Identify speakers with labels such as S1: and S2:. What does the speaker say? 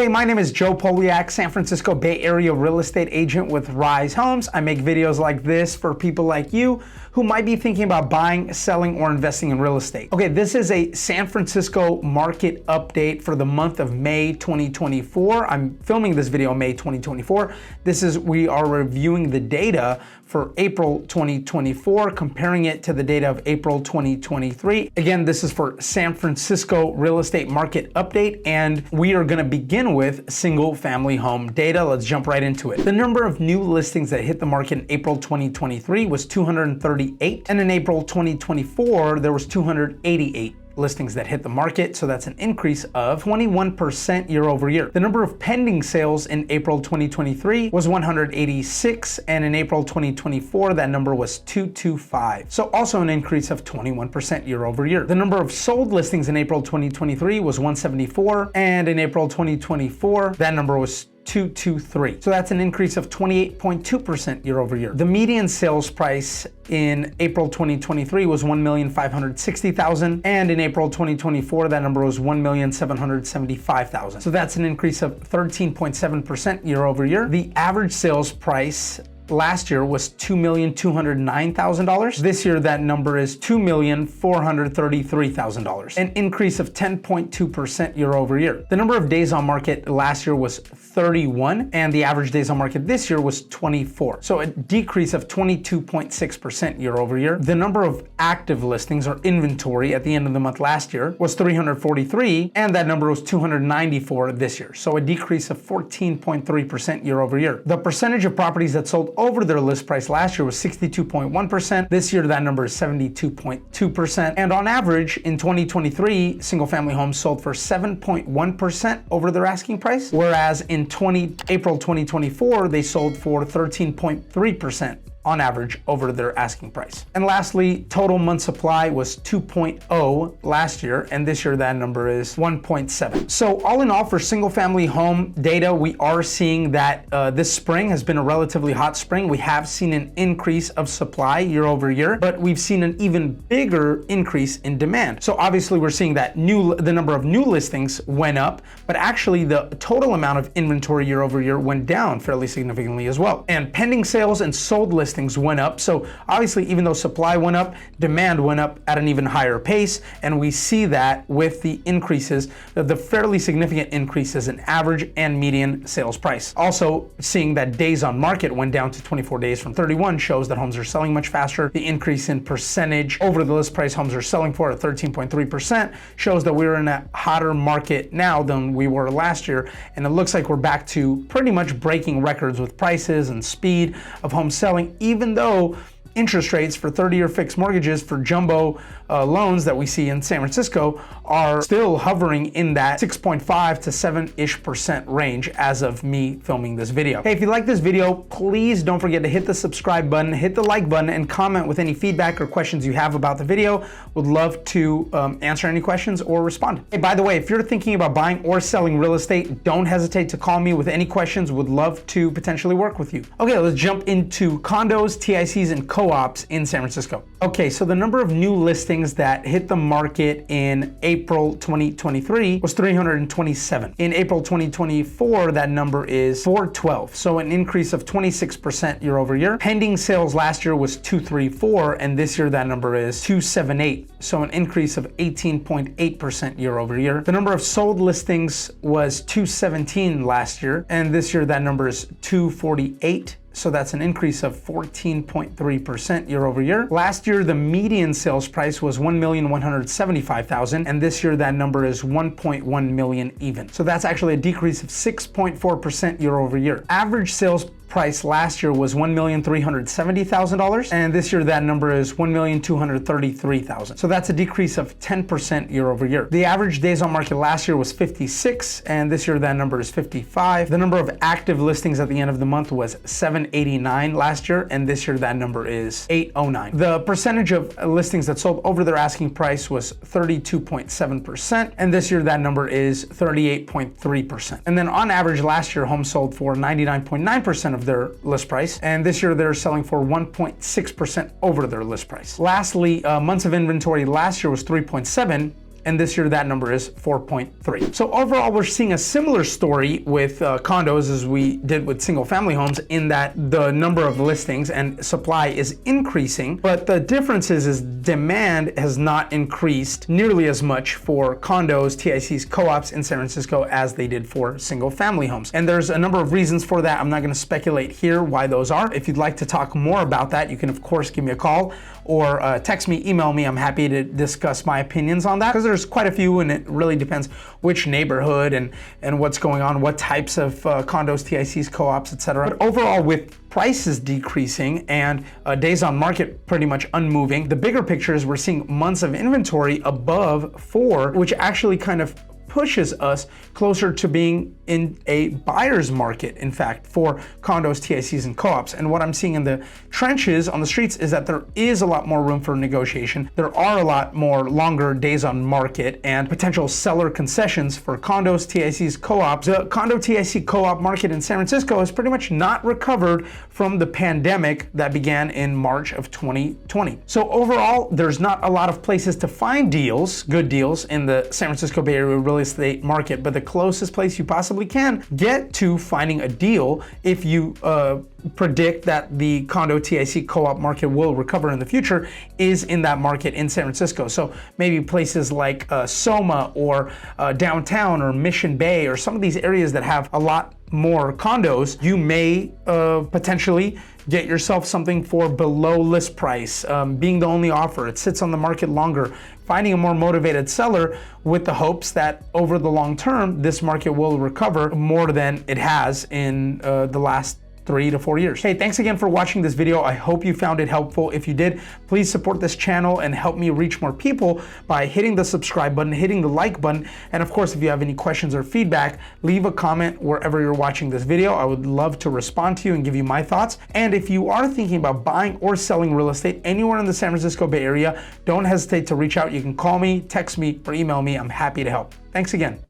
S1: Hey, my name is Joe Poliak, San Francisco Bay Area real estate agent with Rise Homes. I make videos like this for people like you who might be thinking about buying, selling, or investing in real estate. Okay, this is a San Francisco market update for the month of May 2024. I'm filming this video May 2024. We are reviewing the data for April 2024, comparing it to the data of April 2023. Again, this is for San Francisco real estate market update, and we are gonna begin with single family home data. Let's jump right into it. The number of new listings that hit the market in April 2023 was 238, and in April 2024, there was 288 listings that hit the market, so that's an increase of 21% year over year. The number of pending sales in April 2023 was 186, and in April 2024, that number was 225. So also an increase of 21% year over year. The number of sold listings in April 2023 was 174, and in April 2024, that number was 223. So that's an increase of 28.2% year over year. The median sales price in April 2023 was $1,560,000, and in April 2024, that number was $1,775,000. So that's an increase of 13.7% year over year. The average sales price last year was $2,209,000. This year, that number is $2,433,000, an increase of 10.2% year over year. The number of days on market last year was 31, and the average days on market this year was 24. So a decrease of 22.6% year over year. The number of active listings or inventory at the end of the month last year was 343, and that number was 294 this year. So a decrease of 14.3% year over year. The percentage of properties that sold over their list price last year was 62.1%. This year, that number is 72.2%. And on average, in 2023, single family homes sold for 7.1% over their asking price, whereas in April 2024, they sold for 13.3% on average over their asking price. And lastly, total month supply was 2.0 last year, and this year that number is 1.7. So all in all, for single family home data, we are seeing that this spring has been a relatively hot spring. We have seen an increase of supply year over year, but we've seen an even bigger increase in demand. So obviously we're seeing that the number of new listings went up, but actually the total amount of inventory year over year went down fairly significantly as well. And pending sales and sold listings went up. So obviously, even though supply went up, demand went up at an even higher pace. And we see that with the increases, the fairly significant increases in average and median sales price. Also, seeing that days on market went down to 24 days from 31 shows that homes are selling much faster. The increase in percentage over the list price homes are selling for at 13.3% shows that we're in a hotter market now than we were last year. And it looks like we're back to pretty much breaking records with prices and speed of home selling, even though interest rates for 30-year fixed mortgages for jumbo loans that we see in San Francisco are still hovering in that 6.5 to 7-ish% range as of me filming this video. Hey, if you like this video, please don't forget to hit the subscribe button, hit the like button, and comment with any feedback or questions you have about the video. Would love to answer any questions or respond. Hey, by the way, if you're thinking about buying or selling real estate, don't hesitate to call me with any questions. Would love to potentially work with you. Okay, let's jump into condos, TICs, and co-ops in San Francisco. Okay, so the number of new listings that hit the market in April 2023 was 327. In April 2024, that number is 412, so an increase of 26% year over year. Pending sales last year was 234, and this year that number is 278, so an increase of 18.8% year over year. The number of sold listings was 217 last year, and this year that number is 248. So that's an increase of 14.3% year over year. Last year, the median sales price was $1,175,000, and this year that number is 1.1 million even. So that's actually a decrease of 6.4% year over year. Average sales price last year was $1,370,000, and this year that number is $1,233,000. So that's a decrease of 10% year over year. The average days on market last year was 56, and this year that number is 55. The number of active listings at the end of the month was 789 last year, and this year that number is 809. The percentage of listings that sold over their asking price was 32.7%, and this year that number is 38.3%. And then on average last year, homes sold for 99.9% of of their list price, and this year they're selling for 1.6% over their list price. Lastly, months of inventory last year was 3.7, and this year that number is 4.3. So overall, we're seeing a similar story with condos as we did with single family homes, in that the number of listings and supply is increasing, but the difference is demand has not increased nearly as much for condos, TICs, co-ops in San Francisco as they did for single family homes. And there's a number of reasons for that. I'm not going to speculate here why those are. If you'd like to talk more about that, you can of course give me a call or text me, email me. I'm happy to discuss my opinions on that, because there's quite a few, and it really depends which neighborhood and what's going on, what types of condos, TICs, co-ops, etc. But overall, with prices decreasing and days on market pretty much unmoving, the bigger picture is we're seeing months of inventory above 4, which actually kind of pushes us closer to being in a buyer's market, in fact, for condos, TICs, and co-ops. And what I'm seeing in the trenches on the streets is that there is a lot more room for negotiation. There are a lot more longer days on market and potential seller concessions for condos, TICs, co-ops. The condo, TIC, co-op market in San Francisco has pretty much not recovered from the pandemic that began in March of 2020. So overall, there's not a lot of places to find deals, good deals, in the San Francisco Bay Area real estate market, but the closest place you possibly can get to finding a deal, if you predict that the condo, TIC, co-op market will recover in the future, is in that market in San Francisco. So maybe places like Soma or downtown or Mission Bay, or some of these areas that have a lot more condos, you may potentially get yourself something for below list price, being the only offer. It sits on the market longer, finding a more motivated seller with the hopes that over the long term, this market will recover more than it has in the last 3 to 4 years. Hey, thanks again for watching this video. I hope you found it helpful. If you did, please support this channel and help me reach more people by hitting the subscribe button, hitting the like button, and of course, if you have any questions or feedback, leave a comment wherever you're watching this video. I would love to respond to you and give you my thoughts. And if you are thinking about buying or selling real estate anywhere in the San Francisco Bay Area, don't hesitate to reach out. You can call me, text me, or email me. I'm happy to help. Thanks again.